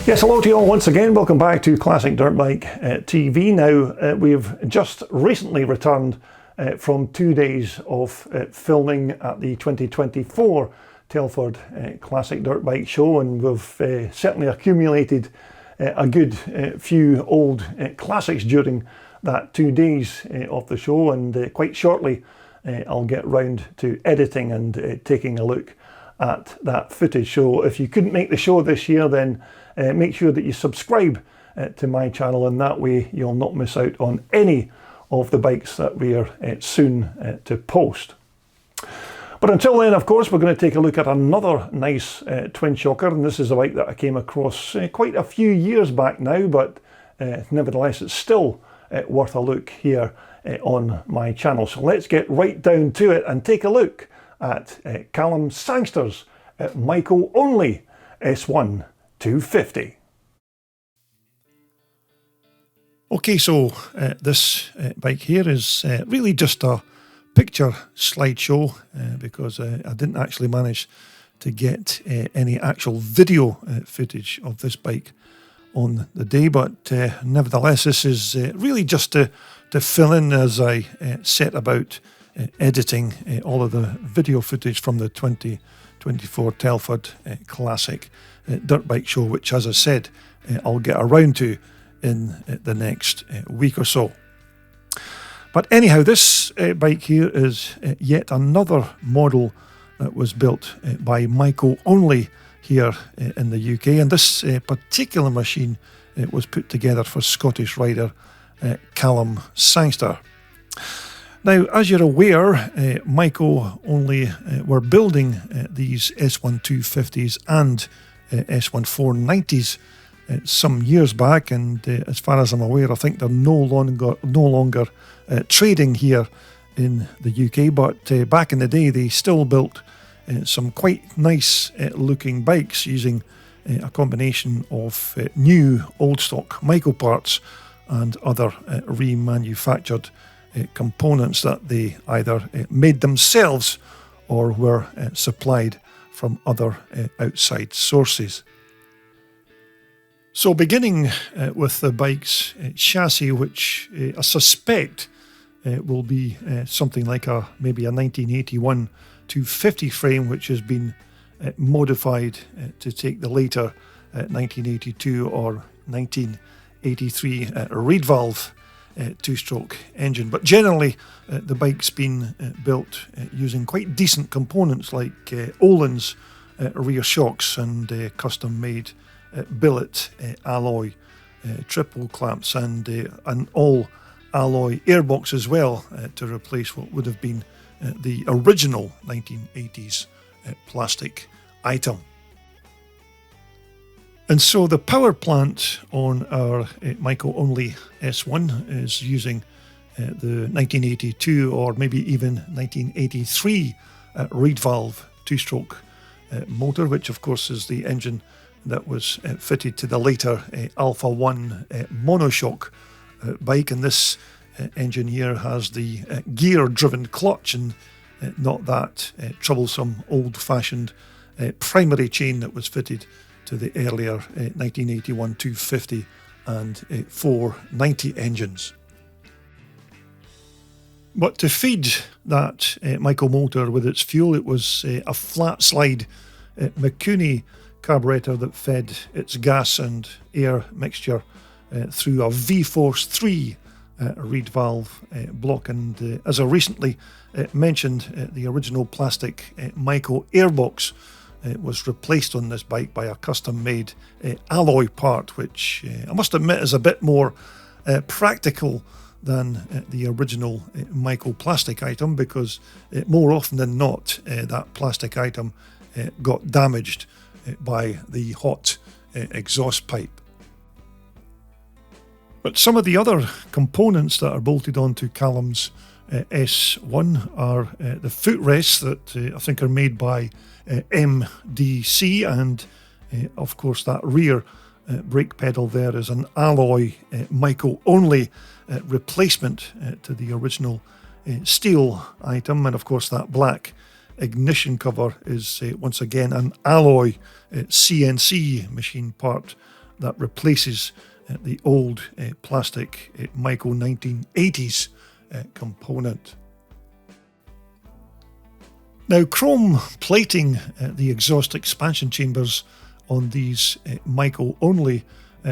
Yes, hello to you all once again. Welcome back to Classic Dirt Bike TV. Now, we've just recently returned from 2 days of filming at the 2024 Telford Classic Dirt Bike Show, and we've certainly accumulated a good few old classics during that 2 days of the show, and quite shortly I'll get round to editing and taking a look at that footage. So if you couldn't make the show this year, then make sure that you subscribe to my channel, and that way you'll not miss out on any of the bikes that we are soon to post. But until then, of course, we're going to take a look at another nice Twinshocker, and this is a bike that I came across quite a few years back now, but nevertheless it's still worth a look here on my channel. So let's get right down to it and take a look at Calum Sangster's Maico Only S1 250. Okay, so this bike here is really just a picture slideshow because I didn't actually manage to get any actual video footage of this bike on the day, but nevertheless this is really just to fill in as I set about editing all of the video footage from the 2024 Telford Classic Dirt Bike Show, which, as I said, I'll get around to in the next week or so. But anyhow, this bike here is yet another model that was built by Maico Only here in the UK, and this particular machine was put together for Scottish rider Calum Sangster. Now, as you're aware, Maico Only were building these S1 250s and S1 490s some years back, and as far as I'm aware, I think they're no longer trading here in the UK. But back in the day, they still built some quite nice looking bikes using a combination of new old stock Maico parts and other remanufactured components that they either made themselves or were supplied from other outside sources. So beginning with the bike's chassis, which I suspect will be something like maybe a 1981 250 frame, which has been modified to take the later 1982 or 1983 reed valve two-stroke engine. But generally the bike's been built using quite decent components like Öhlins rear shocks and custom made billet alloy triple clamps and an all alloy airbox as well to replace what would have been the original 1980s plastic item. And so the power plant on our Maico Only S1 is using the 1982 or maybe even 1983 reed valve two-stroke motor, which of course is the engine that was fitted to the later Alpha 1 monoshock bike. And this engine here has the gear-driven clutch and not that troublesome old-fashioned primary chain that was fitted to the earlier 1981 250 and 490 engines. But to feed that Maico motor with its fuel, it was a flat slide Mikuni carburetor that fed its gas and air mixture through a V-Force 3 reed valve block, and as I recently mentioned, the original plastic Maico airbox was replaced on this bike by a custom-made alloy part, which I must admit is a bit more practical than the original Maico plastic item, because more often than not that plastic item got damaged by the hot exhaust pipe. But some of the other components that are bolted onto Calum's S1 are the footrests that I think are made by MDC, and of course that rear brake pedal there is an alloy Maico Only replacement to the original steel item, and of course that black ignition cover is once again an alloy CNC machine part that replaces the old plastic Maico 1980s component. Now, chrome plating the exhaust expansion chambers on these Maico Only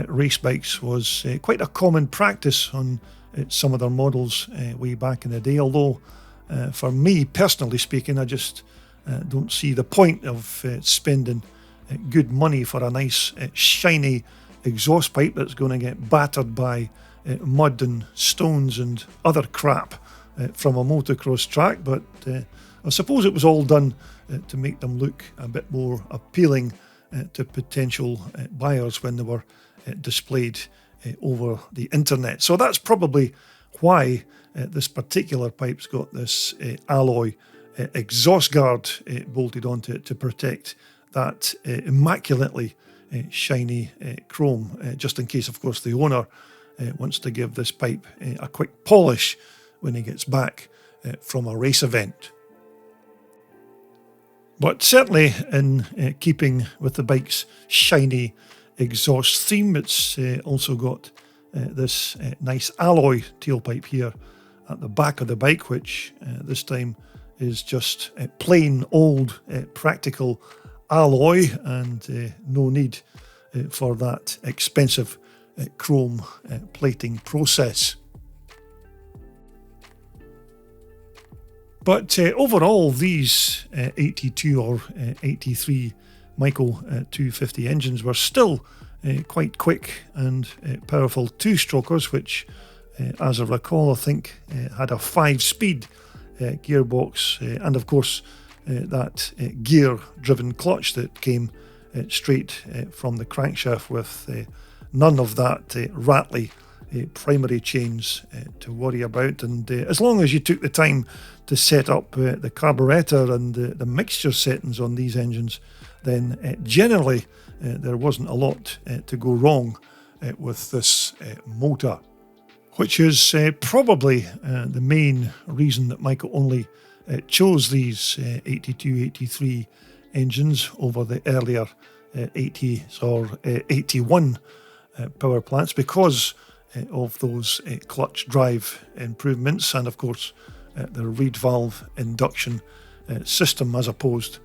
race bikes was quite a common practice on some of their models way back in the day, although for me, personally speaking, I just don't see the point of spending good money for a nice shiny exhaust pipe that's going to get battered by mud and stones and other crap from a motocross track. But I suppose it was all done to make them look a bit more appealing to potential buyers when they were displayed over the internet. So that's probably why this particular pipe's got this alloy exhaust guard bolted onto it to protect that immaculately shiny chrome, just in case, of course, the owner wants to give this pipe a quick polish when he gets back from a race event. But certainly in keeping with the bike's shiny exhaust theme, it's also got this nice alloy tailpipe here at the back of the bike, which this time is just plain old practical alloy, and no need for that expensive chrome plating process. But overall, these 82 or 83 Maico 250 engines were still quite quick and powerful two-strokers, which, as I recall, I think had a 5-speed gearbox, and of course that gear-driven clutch that came straight from the crankshaft with none of that rattly primary chains to worry about. And as long as you took the time to set up the carburetor and the mixture settings on these engines, then generally there wasn't a lot to go wrong with this motor, which is probably the main reason that Maico Only chose these 82, 83 engines over the earlier 80s or 81 power plants, because of those clutch drive improvements, and of course the reed valve induction system, as opposed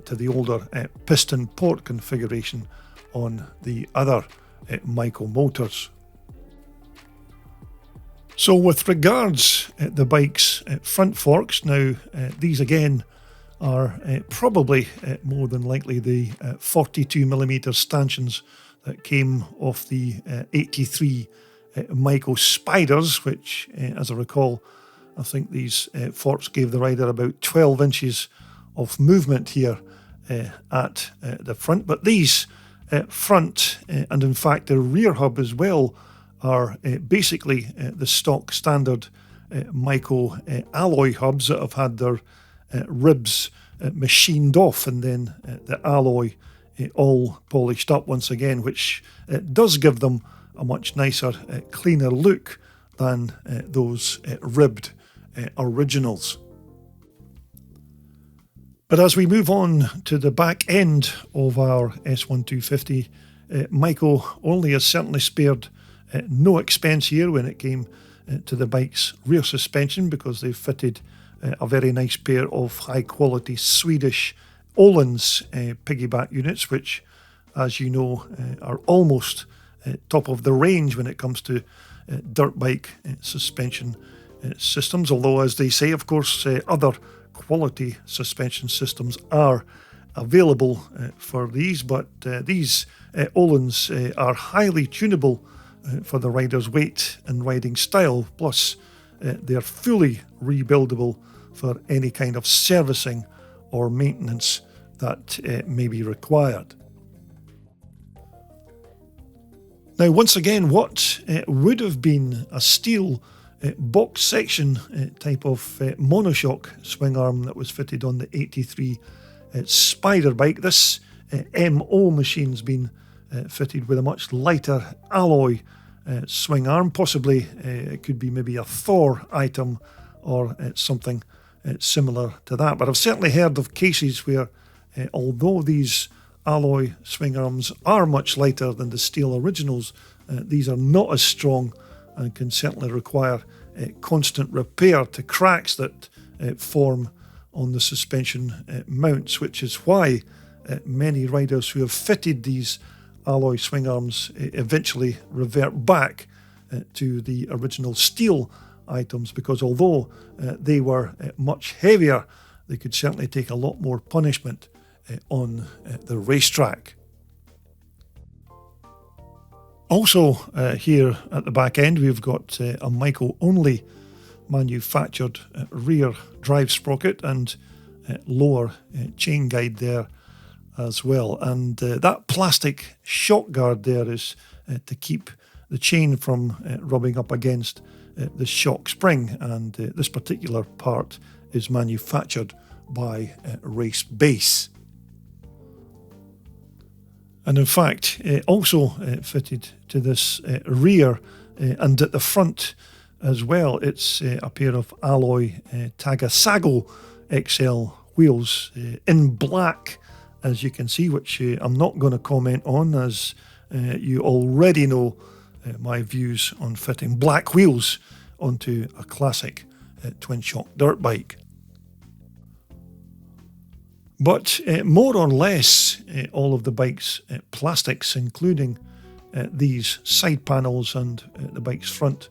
to the older piston port configuration on the other Maico motors. So with regards the bike's front forks, now these again are probably more than likely the 42mm stanchions that came off the 83 Maico Spiders, which, as I recall, I think these forks gave the rider about 12 inches of movement here at the front. But these front and in fact the rear hub as well are basically the stock standard Maico alloy hubs that have had their ribs machined off, and then the alloy all polished up once again, which does give them a much nicer, cleaner look than those ribbed originals. But as we move on to the back end of our S1250, Maico Only has certainly spared no expense here when it came to the bike's rear suspension, because they've fitted a very nice pair of high quality Swedish Öhlins piggyback units, which, as you know, are almost top of the range when it comes to dirt bike suspension systems. Although, as they say, of course, other quality suspension systems are available for these, but these Öhlins are highly tunable for the rider's weight and riding style, plus they're fully rebuildable for any kind of servicing or maintenance that may be required. Now, once again, what would have been a steel box section type of monoshock swing arm that was fitted on the 83 Spider bike, this MO machine's been fitted with a much lighter alloy swing arm. Possibly it could be maybe a Thor item or something similar to that. But I've certainly heard of cases where, although these alloy swing arms are much lighter than the steel originals, these are not as strong and can certainly require constant repair to cracks that form on the suspension mounts, which is why many riders who have fitted these alloy swing arms eventually revert back to the original steel items, because although they were much heavier, they could certainly take a lot more punishment on the racetrack. Also here at the back end we've got a Maico Only manufactured rear drive sprocket and lower chain guide there as well, and that plastic shock guard there is to keep the chain from rubbing up against the shock spring, and this particular part is manufactured by Race Base. And in fact, also fitted to this rear and at the front as well, it's a pair of alloy Tagasago XL wheels in black, as you can see, which I'm not going to comment on, as you already know my views on fitting black wheels onto a classic twin shock dirt bike. But more or less all of the bike's plastics, including these side panels and the bike's front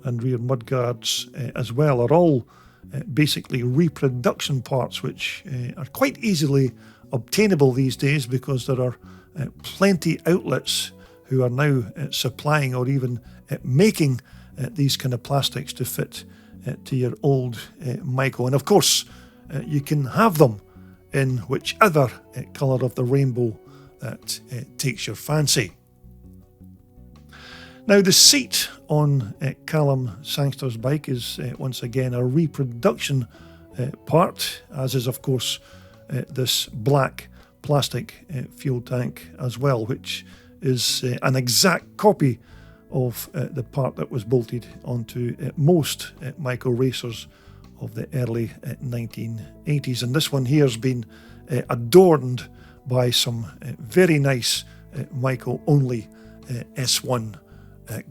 and rear mudguards as well, are all basically reproduction parts, which are quite easily obtainable these days, because there are plenty outlets who are now supplying or even making these kind of plastics to fit to your old Maico. And of course you can have them in whichever colour of the rainbow that takes your fancy. Now the seat on Calum Sangster's bike is once again a reproduction part, as is of course this black plastic fuel tank as well, which is an exact copy of the part that was bolted onto most Maico racers of the early 1980s. And this one here has been adorned by some very nice Maico Only S1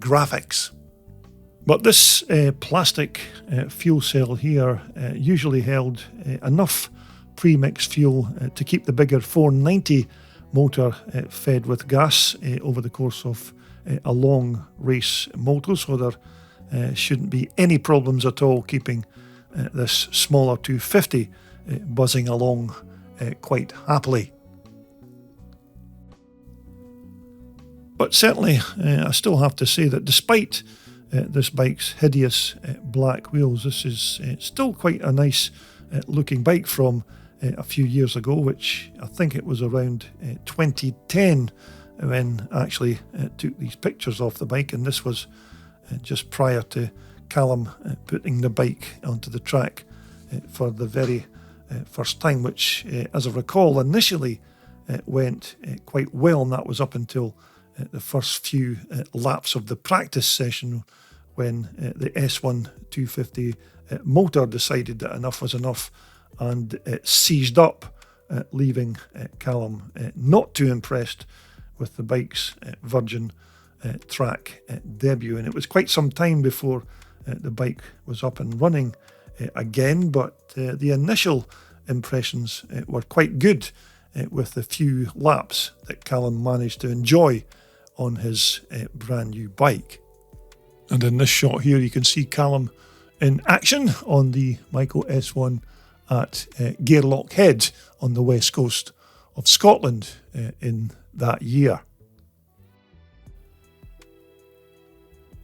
graphics. But this plastic fuel cell here usually held enough pre-mixed fuel to keep the bigger 490 motor fed with gas over the course of a long race moto, so there shouldn't be any problems at all keeping this smaller 250 buzzing along quite happily. But certainly I still have to say that despite this bike's hideous black wheels, this is still quite a nice looking bike from a few years ago, which I think it was around 2010 when I actually took these pictures of the bike, and this was just prior to Calum putting the bike onto the track for the very first time, which as I recall initially went quite well, and that was up until the first few laps of the practice session, when the S1 250 motor decided that enough was enough and seized up, leaving Calum not too impressed with the bike's virgin track debut. And it was quite some time before the bike was up and running again, but the initial impressions were quite good with the few laps that Calum managed to enjoy on his brand new bike. And in this shot here you can see Calum in action on the Maico S1 at Gairloch Head on the west coast of Scotland in that year.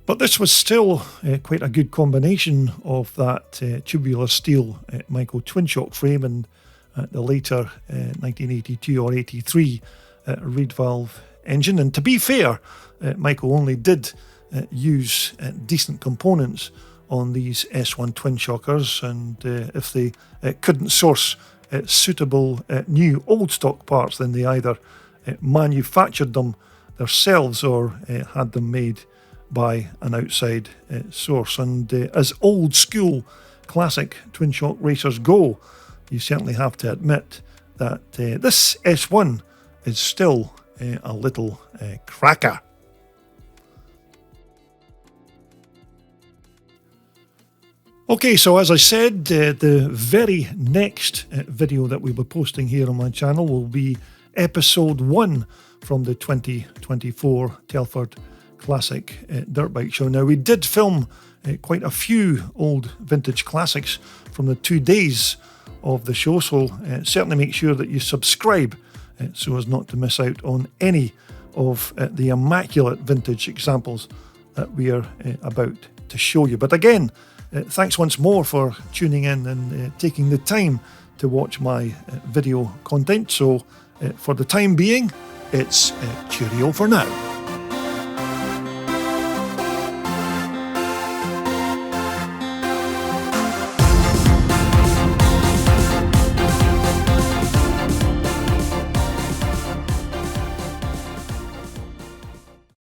But this was still quite a good combination of that tubular steel Maico twin shock frame and the later 1982 or 83 reed valve engine. And to be fair, Maico Only did use decent components on these S1 twin shockers, and if they couldn't source suitable new old stock parts, then they either manufactured them themselves or had them made by an outside source. And as old school classic twin shock racers go, you certainly have to admit that this S1 is still a little cracker. Okay, so as I said, the very next video that we'll be posting here on my channel will be episode 1 from the 2024 Telford Classic Dirt Bike Show. Now, we did film quite a few old vintage classics from the 2 days of the show, so certainly make sure that you subscribe so as not to miss out on any of the immaculate vintage examples that we are about to show you. But again, thanks once more for tuning in and taking the time to watch my video content. So for the time being, it's cheerio for now.